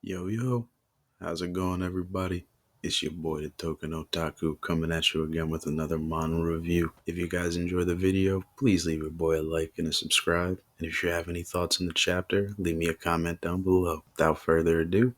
Yo, how's it going, everybody? It's your boy, the Token Otaku, coming at you again with another manhwa review. If you guys enjoy the video, please leave your boy a like and a subscribe. And if you have any thoughts on the chapter, leave me a comment down below. Without further ado,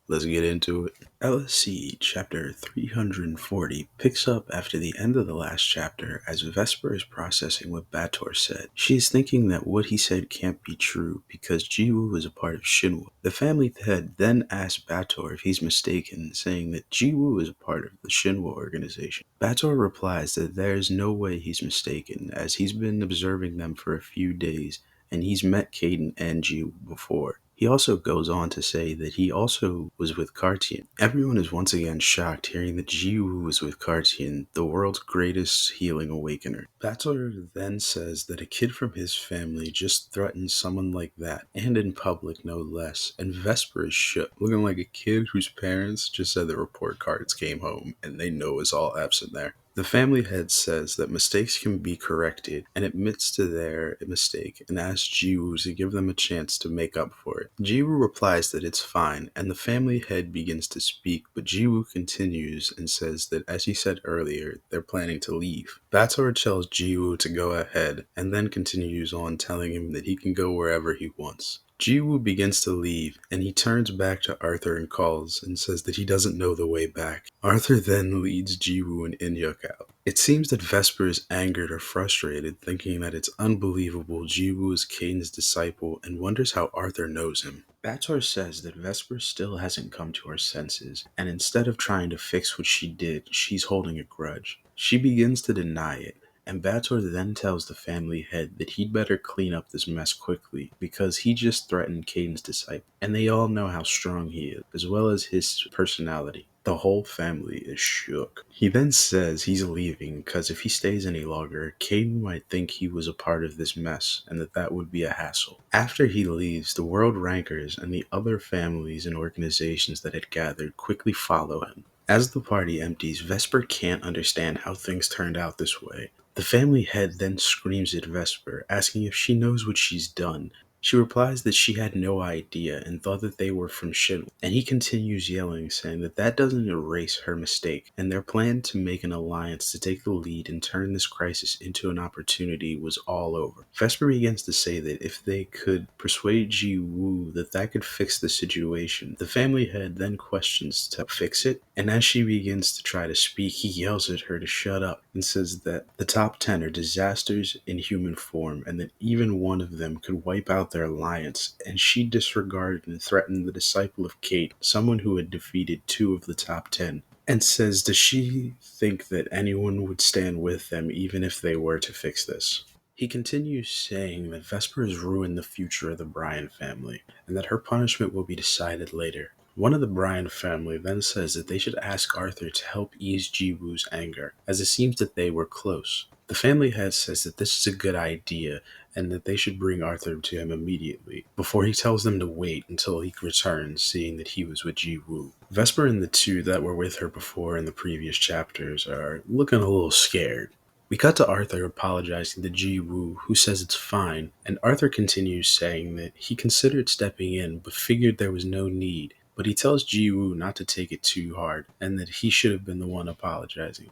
let's get into it. Eleceed, chapter 340, picks up after the end of the last chapter as Vesper is processing what Bator said. She is thinking that what he said can't be true because Jiwoo is a part of Shinwa. The family head then asks Bator if he's mistaken, saying that Jiwoo is a part of the Shinwa organization. Bator replies that there is no way he's mistaken, as he's been observing them for a few days and he's met Caden and Jiwoo before. He also goes on to say that he also was with Cartian. Everyone is once again shocked hearing that Jiwoo was with Cartian, the world's greatest healing awakener. Bator then says that a kid from his family just threatened someone like that, and in public no less, and Vesper is shook, looking like a kid whose parents just said the report cards came home and they know it's all absent there. The family head says that mistakes can be corrected and admits to their mistake and asks Jiwoo to give them a chance to make up for it. Jiwoo replies that it's fine, and the family head begins to speak, but Jiwoo continues and says that, as he said earlier, they're planning to leave. Bator tells Jiwoo to go ahead and then continues on telling him that he can go wherever he wants. Jiwoo begins to leave, and he turns back to Arthur and calls and says that he doesn't know the way back. Arthur then leads Jiwoo and Inyuk out. It seems that Vesper is angered or frustrated, thinking that it's unbelievable Jiwoo is Caden's disciple and wonders how Arthur knows him. Bator says that Vesper still hasn't come to her senses, and instead of trying to fix what she did, she's holding a grudge. She begins to deny it, and Bator then tells the family head that he'd better clean up this mess quickly because he just threatened Caden's disciple, and they all know how strong he is, as well as his personality. The whole family is shook. He then says he's leaving because if he stays any longer, Caden might think he was a part of this mess and that would be a hassle. After he leaves, the world rankers and the other families and organizations that had gathered quickly follow him. As the party empties, Vesper can't understand how things turned out this way. The family head then screams at Vesper, asking if she knows what she's done. She replies that she had no idea and thought that they were from Shinwa, and he continues yelling, saying that doesn't erase her mistake, and their plan to make an alliance to take the lead and turn this crisis into an opportunity was all over. Vesper begins to say that if they could persuade Ji-woo that could fix the situation, the family head then questions to fix it, and as she begins to try to speak, he yells at her to shut up and says that the top 10 are disasters in human form and that even one of them could wipe out their alliance, and she disregarded and threatened the disciple of Kate, someone who had defeated 2 of the top 10, and says does she think that anyone would stand with them even if they were to fix this. He continues saying that Vesper has ruined the future of the Bryan family, and that her punishment will be decided later. One of the Bryan family then says that they should ask Arthur to help ease Jiwoo's anger, as it seems that they were close. The family head says that this is a good idea, and that they should bring Arthur to him immediately, before he tells them to wait until he returns, seeing that he was with Jiwoo. Vesper and the 2 that were with her before in the previous chapters are looking a little scared. We cut to Arthur apologizing to Jiwoo, who says it's fine, and Arthur continues saying that he considered stepping in but figured there was no need. But he tells Jiwoo not to take it too hard, and that he should have been the one apologizing.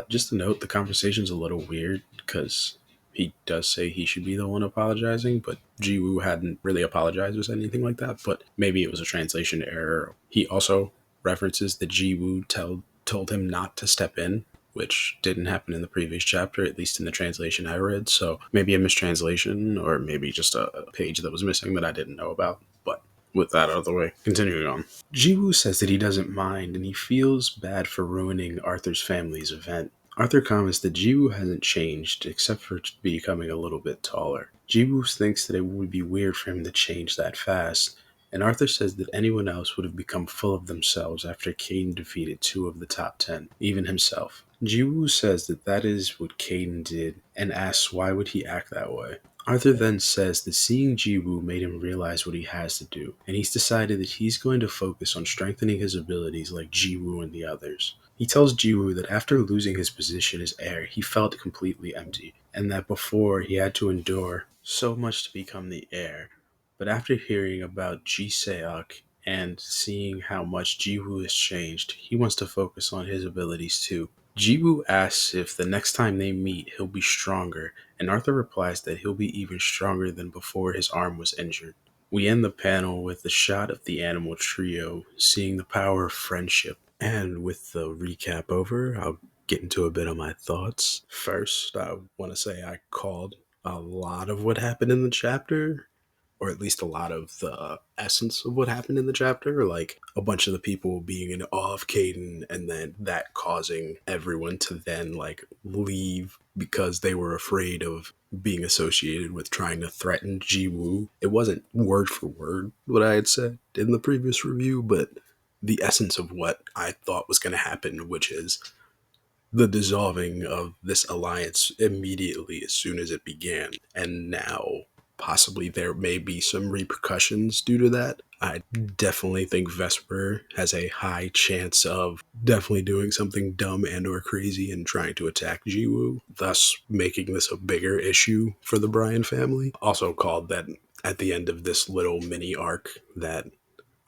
Just a note, the conversation's a little weird, because he does say he should be the one apologizing, but Jiwoo hadn't really apologized or said anything like that, but maybe it was a translation error. He also references that Jiwoo told him not to step in, which didn't happen in the previous chapter, at least in the translation I read, so maybe a mistranslation, or maybe just a page that was missing that I didn't know about, but with that out of the way, continuing on. Jiwoo says that he doesn't mind, and he feels bad for ruining Arthur's family's event. Arthur comments that Jiwoo hasn't changed, except for becoming a little bit taller. Jiwoo thinks that it would be weird for him to change that fast, and Arthur says that anyone else would have become full of themselves after Caden defeated 2 of the top 10, even himself. Jiwoo says that is what Caden did, and asks why would he act that way. Arthur then says that seeing Jiwoo made him realize what he has to do, and he's decided that he's going to focus on strengthening his abilities like Jiwoo and the others. He tells Jiwoo that after losing his position as heir, he felt completely empty, and that before he had to endure so much to become the heir. But after hearing about Ji Seok and seeing how much Jiwoo has changed, he wants to focus on his abilities too. Jiwoo asks if the next time they meet he'll be stronger, and Arthur replies that he'll be even stronger than before his arm was injured. We end the panel with a shot of the animal trio seeing the power of friendship. And with the recap over, I'll get into a bit of my thoughts. First, I want to say I called a lot of what happened in the chapter, or at least a lot of the essence of what happened in the chapter, like a bunch of the people being in awe of Caden, and then that causing everyone to then like leave because they were afraid of being associated with trying to threaten Jiwoo. It wasn't word for word what I had said in the previous review, but the essence of what I thought was going to happen, which is the dissolving of this alliance immediately as soon as it began. And now, possibly, there may be some repercussions due to that. I definitely think Vesper has a high chance of definitely doing something dumb and or crazy and trying to attack Jiwoo, thus making this a bigger issue for the Bryan family. Also called that at the end of this little mini arc that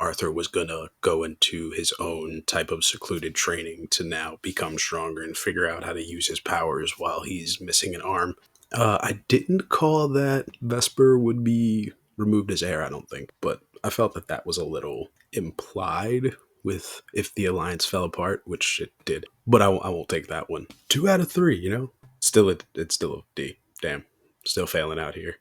Arthur was going to go into his own type of secluded training to now become stronger and figure out how to use his powers while he's missing an arm. I didn't call that Vesper would be removed as heir, I don't think, but I felt that that was a little implied with if the alliance fell apart, which it did. But I won't take that one. 2 out of 3, you know? It's still a D. Damn. Still failing out here.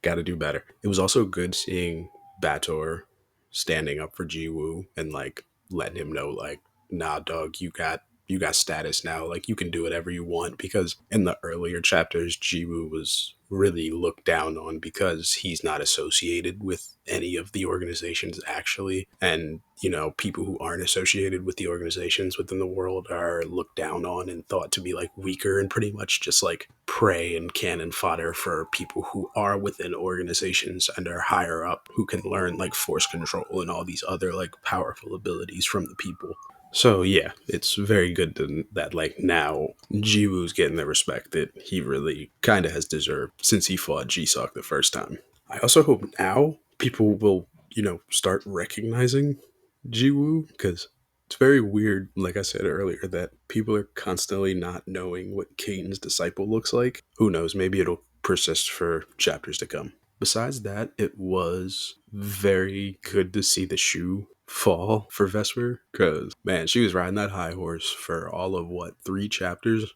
Gotta do better. It was also good seeing Bator standing up for Jiwoo and like letting him know like, nah dog, you got status now, like you can do whatever you want, because in the earlier chapters Jiwoo was really looked down on because he's not associated with any of the organizations actually, and people who aren't associated with the organizations within the world are looked down on and thought to be like weaker and pretty much just like prey and cannon fodder for people who are within organizations and are higher up, who can learn like force control and all these other like powerful abilities from the people. So yeah, it's very good that like now Jiwoo's getting the respect that he really kind of has deserved since he fought Jisok the first time. I also hope now people will start recognizing Jiwoo, because it's very weird, like I said earlier, that people are constantly not knowing what Caden's disciple looks like. Who knows? Maybe it'll persist for chapters to come. Besides that, it was very good to see the shoe fall for Vesper, because man, she was riding that high horse for all of what, 3 chapters,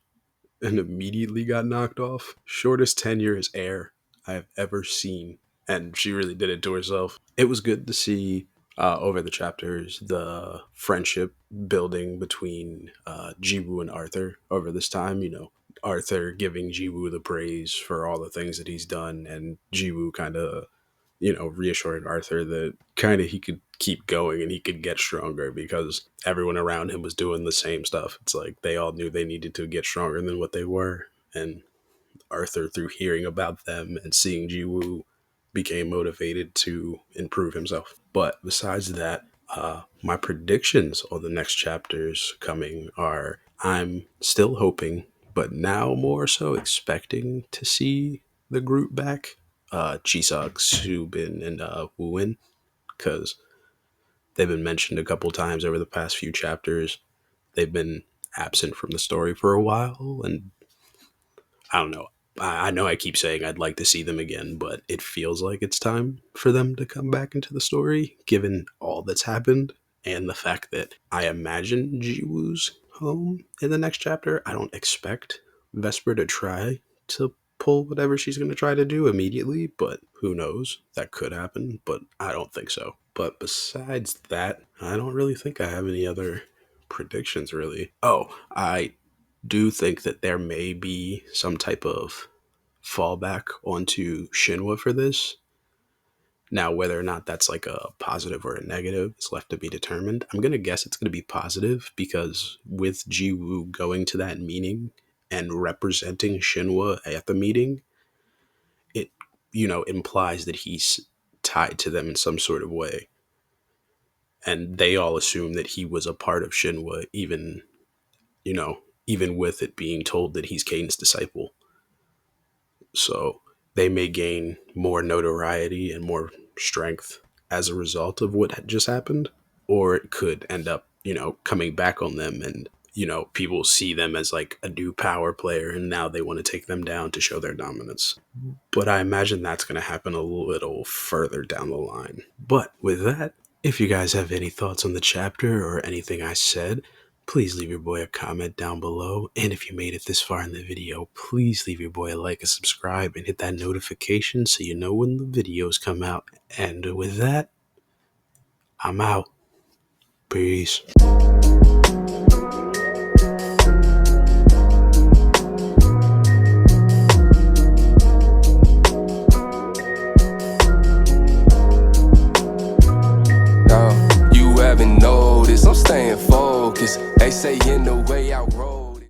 and immediately got knocked off. Shortest tenure as heir I have ever seen, and she really did it to herself. It was good to see over the chapters the friendship building between Jiwoo and Arthur over this time. Arthur giving Jiwoo the praise for all the things that he's done, and Jiwoo kind of reassuring Arthur that kind of he could keep going and he could get stronger because everyone around him was doing the same stuff. It's like they all knew they needed to get stronger than what they were. And Arthur, through hearing about them and seeing Jiwoo, became motivated to improve himself. But besides that, my predictions on the next chapters coming are I'm still hoping, but now more so expecting to see the group back. Chisok, Subin, and Wooin, because they've been mentioned a couple times over the past few chapters. They've been absent from the story for a while, and I don't know. I know I keep saying I'd like to see them again, but it feels like it's time for them to come back into the story, given all that's happened and the fact that I imagine Jiwoo's home in the next chapter. I don't expect Vesper to try to pull whatever she's going to try to do immediately, but who knows? That could happen, but I don't think so. But besides that, I don't really think I have any other predictions, really. Oh, I do think that there may be some type of fallback onto Shinwa for this. Now, whether or not that's like a positive or a negative is left to be determined. I'm going to guess it's going to be positive because with Jiwoo going to that meeting and representing Shinwa at the meeting, it, implies that he's tied to them in some sort of way. And they all assume that he was a part of Shinwa, even with it being told that he's Caden's disciple. So they may gain more notoriety and more strength as a result of what had just happened, or it could end up, coming back on them, and people see them as like a new power player, and now they want to take them down to show their dominance. But I imagine that's going to happen a little further down the line. But with that, if you guys have any thoughts on the chapter or anything I said, please leave your boy a comment down below. And if you made it this far in the video, please leave your boy a like, a subscribe, and hit that notification so you know when the videos come out. And with that, I'm out. Peace. You haven't noticed, I'm staying focused. They say in the